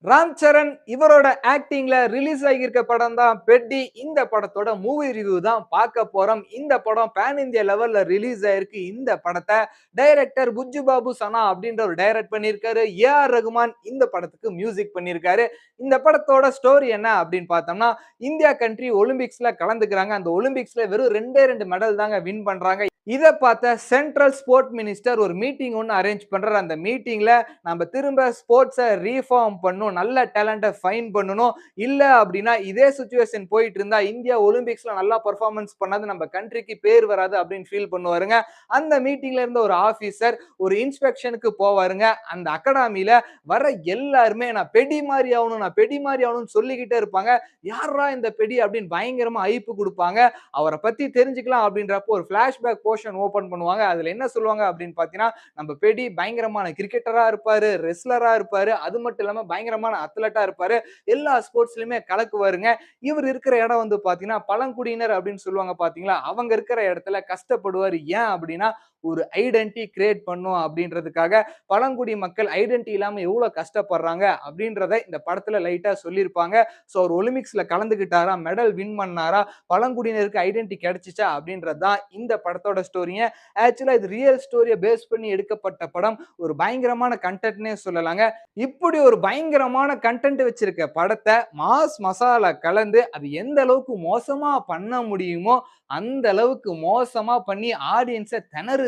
ராம் சரண் இவரோட ஆக்டிங்ல ரிலீஸ் ஆகியிருக்க படம் தான் பெட்டி. இந்த படத்தோட மூவி ரிவ்யூ தான் பார்க்க போறோம். இந்த படம் பேன் இந்தியா லெவல்ல ரிலீஸ் ஆயிருக்கு. இந்த படத்தை டைரக்டர் புஜ்ஜு பாபு சனா அப்படின்றவர் டைரக்ட் பண்ணியிருக்காரு. ஏ.ஆர். ரகுமான் இந்த படத்துக்கு மியூசிக் பண்ணியிருக்காரு. இந்த படத்தோட ஸ்டோரி என்ன அப்படின்னு பார்த்தோம்னா, இந்தியா கண்ட்ரி ஒலிம்பிக்ஸ்ல கலந்துக்கிறாங்க. அந்த ஒலிம்பிக்ஸ்ல வெறும் 2 மெடல் தாங்க வின் பண்றாங்க. இத பார்த்த சென்ட்ரல் ஸ்போர்ட் மினிஸ்டர் ஒரு மீட்டிங் ஒன்னு அரேஞ்ச் பண்றாரு. அந்த மீட்டிங்ல நம்ம திரும்ப ஸ்போர்ட்ஸை ரீஃபார்ம் பண்ணணும், நல்ல டேலண்ட்டை ஃபைன் பண்ணணும். இல்ல அப்படின்னா இதே சுச்சுவேஷன் போயிட்டு இருந்தா இந்தியா ஒலிம்பிக்ஸ்ல நல்லா பெர்ஃபார்மன்ஸ் பண்ணாது, நம்ம கண்ட்ரிக்கு பேர் வராது அப்படின்னு ஃபீல் பண்ணுவாருங்க. அந்த மீட்டிங்ல இருந்த ஒரு ஆபீசர் ஒரு இன்ஸ்பெக்ஷனுக்கு போவாருங்க. அந்த அகாடமியில வர எல்லாருமே நான் பெடி மாதிரி ஆகணும், நான் பெடி மாதிரி ஆகணும்னு சொல்லிக்கிட்டே இருப்பாங்க. யாரா இந்த பெடி அப்படின்னு பயங்கரமா ஐப்பு கொடுப்பாங்க. அவரை பத்தி தெரிஞ்சுக்கலாம் அப்படின்றப்போ ஒரு பிளாஷ்பேக் போர்ஷன் ஓபன் பண்ணுவாங்க. அதுல என்ன சொல்லுவாங்க அப்படின்னு பாத்தீங்கன்னா, நம்ம பெடி பயங்கரமான கிரிக்கெட்டரா இருப்பாரு, ரெஸ்லரா இருப்பாரு, அது மட்டும் இல்லாம பயங்கரமான அத்லட்டா இருப்பாரு, எல்லா ஸ்போர்ட்ஸ்லயுமே கலக்குவாருங்க. இவர் இருக்கிற இடம் வந்து பாத்தீங்கன்னா பழங்குடியினர் அப்படின்னு சொல்லுவாங்க பாத்தீங்களா, அவங்க இருக்கிற இடத்துல கஷ்டப்படுவாரு. ஏன் அப்படின்னா ஒரு ஐடென்டி கிரியேட் பண்ணும் அப்படின்றதுக்காக பழங்குடி மக்கள் ஐடென்டி இல்லாம எவ்வளவு கஷ்டப்படுறாங்க அப்படின்றத இந்த படத்துல லைட்டா சொல்லியிருப்பாங்க. சோ அவர் ஒலிம்பிக்ஸ்ல கலந்துகிட்டாரா, மெடல் வின் பண்ணாரா, பழங்குடியினருக்கு ஐடென்டி கிடைச்சிச்சா அப்படின்றது தான் இந்த படத்தோட ஸ்டோரிங்க. ஆக்சுவலா இது ரியல் ஸ்டோரியை பேஸ் பண்ணி எடுக்கப்பட்ட படம். ஒரு பயங்கரமான கண்டென்ட்னே சொல்லலாங்க. இப்படி ஒரு பயங்கரமான கண்டென்ட் வச்சிருக்க படத்தை மாஸ் மசாலா கலந்து அது எந்த அளவுக்கு மோசமா பண்ண முடியுமோ அந்த அளவுக்கு மோசமா பண்ணி ஆடியன்ஸை திணறுன்னு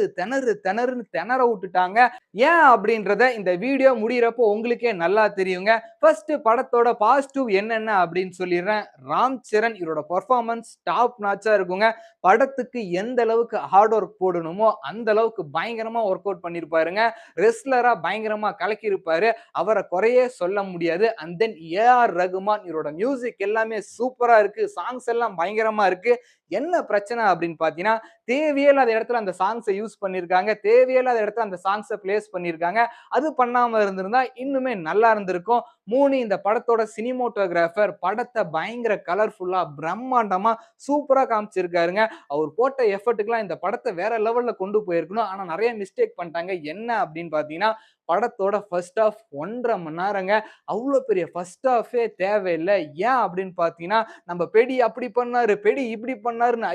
திணற விட்டுட்டாங்க. ஏன் அப்படின்றத இந்த வீடியோ முடியறப்போ உங்களுக்கே நல்லா தெரியுங்க. ஃபர்ஸ்ட் படத்தோட பாசிட்டிவ் என்னென்ன அப்படின்னு சொல்லிடுறேன். ராம் சரண் இவரோட பெர்ஃபார்மன்ஸ் டாப் நாச்சா இருக்குங்க. படத்துக்கு எந்த அளவுக்கு ஹார்ட் ஒர்க் போடணுமோ அந்த அளவுக்கு பயங்கரமா ஒர்க் அவுட் பண்ணிருப்பாருங்க. ரெஸ்லரா பயங்கரமா கலக்கி இருப்பாரு. அவரை குறையே சொல்ல முடியாது. And then A.R.. ரகுமான் இவரோட மியூசிக் எல்லாமே சூப்பரா இருக்கு. சாங்ஸ் எல்லாம் பயங்கரமா இருக்கு. என்ன பிரச்சனை அப்படின்னு பாத்தீங்கன்னா, தேவையில்லாத இடத்துல அந்த சாங்ஸை யூஸ் பண்ணிருக்காங்க. தேவையில்லாத இடத்துல அந்த சாங்ஸை பிளேஸ் பண்ணிருக்காங்க. அது பண்ணாம இருந்திருந்தா இன்னுமே நல்லா இருந்திருக்கும். 3 இந்த படத்தோட சினிமோட்டோகிராஃபர் படத்தை பயங்கர கலர்ஃபுல்லா பிரம்மாண்டமா சூப்பரா காமிச்சிருக்காருங்க. அவர் போட்ட எஃபர்ட்டுக்குலாம் இந்த படத்தை வேற லெவல்ல கொண்டு போயிருக்கணும். ஆனா நிறைய மிஸ்டேக் பண்ணிட்டாங்க. என்ன அப்படின்னு பாத்தீங்கன்னா, படத்தோட ஃபர்ஸ்ட் ஹாஃப் 1.5 மணி நேரங்க. அவ்வளோ பெரிய ஃபர்ஸ்ட் ஹாஃபே தேவையில்லை. ஏன் அப்படின்னு பாத்தீங்கன்னா, நம்ம பெடி அப்படி பண்ணாரு, பெடி இப்படி பண்ணாருன்னு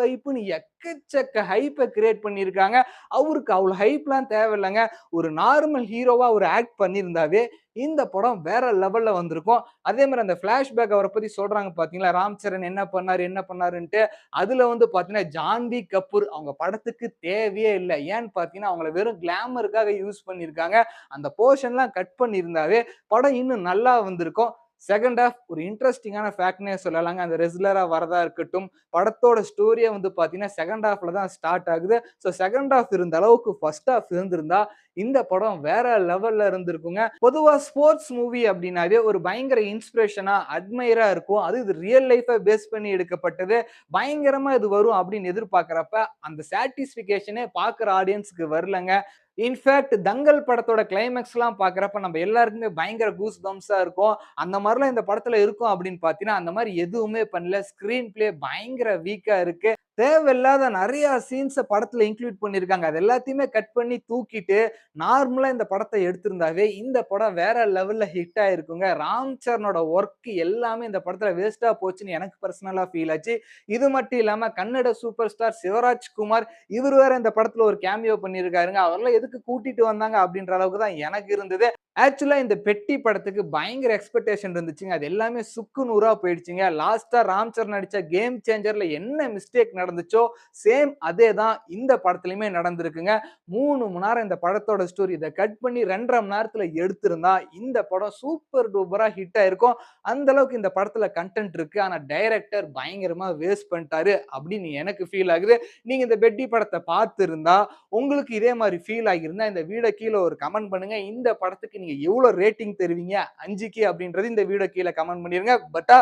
ஐப்புன்னு எக்கச்சக்க ஹைப்பை கிரியேட் பண்ணியிருக்காங்க. அவருக்கு அவ்வளவு ஹைப்லாம் தேவையில்லைங்க. ஒரு நார்மல் ஹீரோவா ஒரு ஆக்ட் பண்ணியிருந்தாவே இந்த படம் வேற லெவல்ல வந்திருக்கும். அதே மாதிரி அந்த பிளாஷ்பேக் அவரை பத்தி சொல்றாங்க பாத்தீங்களா, ராம் சரண் என்ன பண்ணாருன்ட்டு. அதுல வந்து பாத்தீங்கன்னா ஜான்வி கபூர் அவங்க படத்துக்கு தேவையே இல்லை. ஏன்னு பாத்தீங்கன்னா அவங்கள வெறும் கிளாமருக்காக யூஸ் பண்ணியிருக்காங்க. அந்த போர்ஷன்லாம் கட் பண்ணியிருந்தாவே படம் இன்னும் நல்லா வந்திருக்கும். செகண்ட் ஹாஃப் ஒரு இன்ட்ரெஸ்டிங்கான ஃபேக்ட்னே சொல்லலாங்க. அந்த ரெஸ்லரா வரதா இருக்கட்டும், படத்தோட ஸ்டோரியே வந்து பாத்தீங்கன்னா செகண்ட் ஹாஃப்ல தான் ஸ்டார்ட் ஆகுது. ஸோ செகண்ட் ஹாஃப் இருந்த அளவுக்கு ஃபர்ஸ்ட் ஹாஃப் இருந்திருந்தா இந்த படம் வேற லெவல்ல இருந்திருக்குங்க. பொதுவா ஸ்போர்ட்ஸ் மூவி அப்படின்னாவே ஒரு பயங்கர இன்ஸ்பிரேஷனா அட்மையரா இருக்கும். அது இது ரியல் லைஃபை பேஸ் பண்ணி எடுக்கப்பட்டது. பயங்கரமா இது வரும் அப்படின்னு எதிர்பார்க்கிறப்ப அந்த சாட்டிஸ்பிகேஷனே பார்க்குற ஆடியன்ஸ்க்கு வரலங்க. இன்ஃபேக்ட் தங்கல் படத்தோட கிளைமேக்ஸ்லாம் பார்க்குறப்ப நம்ம எல்லாருக்குமே பயங்கர கூஸ் பம்ப்ஸா இருக்கும். அந்த மாதிரிலாம் இந்த படத்துல இருக்கும் அப்படின்னு பார்த்தீங்கன்னா, அந்த மாதிரி எதுவுமே பண்ணல. ஸ்கிரீன் பிளே பயங்கர வீக்கா இருக்கு. தேவையில்லாத நிறைய சீன்ஸ படத்துல இன்க்ளூட் பண்ணியிருக்காங்க. அது எல்லாத்தையுமே கட் பண்ணி தூக்கிட்டு நார்மலா இந்த படத்தை எடுத்திருந்தாவே இந்த படம் வேற லெவல்ல ஹிட் ஆயிருக்குங்க. ராம் சரணோட ஒர்க் எல்லாமே இந்த படத்துல வேஸ்டா போச்சுன்னு எனக்கு பர்சனலா ஃபீல் ஆச்சு. இது மட்டும் இல்லாம கன்னட சூப்பர் ஸ்டார் சிவராஜ்குமார் இவர் வேற இந்த படத்துல ஒரு கேமியோ பண்ணியிருக்காருங்க. அவரெல்லாம் எதுக்கு கூட்டிட்டு வந்தாங்க அப்படின்ற அளவுக்கு தான் எனக்கு இருந்தது. ஆக்சுவலா இந்த பெட்டி படத்துக்கு பயங்கர எக்ஸ்பெக்டேஷன் இருந்துச்சுங்க. அது எல்லாமே சுக்கு நூறா போயிடுச்சுங்க. லாஸ்டா ராம் சரண் நடிச்ச கேம் சேஞ்சர்ல என்ன மிஸ்டேக் நடந்துச்சோ சேம் அதே தான் இந்த படத்துலயுமே நடந்திருக்குங்க. 3 மணி நேரம் இந்த படத்தோட ஸ்டோரி இதை கட் பண்ணி 2.5 மணி நேரத்துல எடுத்திருந்தா இந்த படம் சூப்பர் டூப்பரா ஹிட் ஆயிருக்கும். அந்த அளவுக்கு இந்த படத்துல கண்டென்ட் இருக்கு. ஆனா டைரக்டர் பயங்கரமா வேஸ்ட் பண்ணிட்டாரு அப்படின்னு எனக்கு ஃபீல் ஆகுது. நீங்க இந்த பெட்டி படத்தை பார்த்திருந்தா உங்களுக்கு இதே மாதிரி ஃபீல் ஆகியிருந்தா இந்த வீடியோ கீழே ஒரு கமெண்ட் பண்ணுங்க. இந்த படத்துக்கு நீங்க எவ்வளவு ரேட்டிங் தருவீங்க 5க்கு அப்படின்றது இந்த வீடியோ கீழே கமெண்ட் பண்ணிருங்க. பட்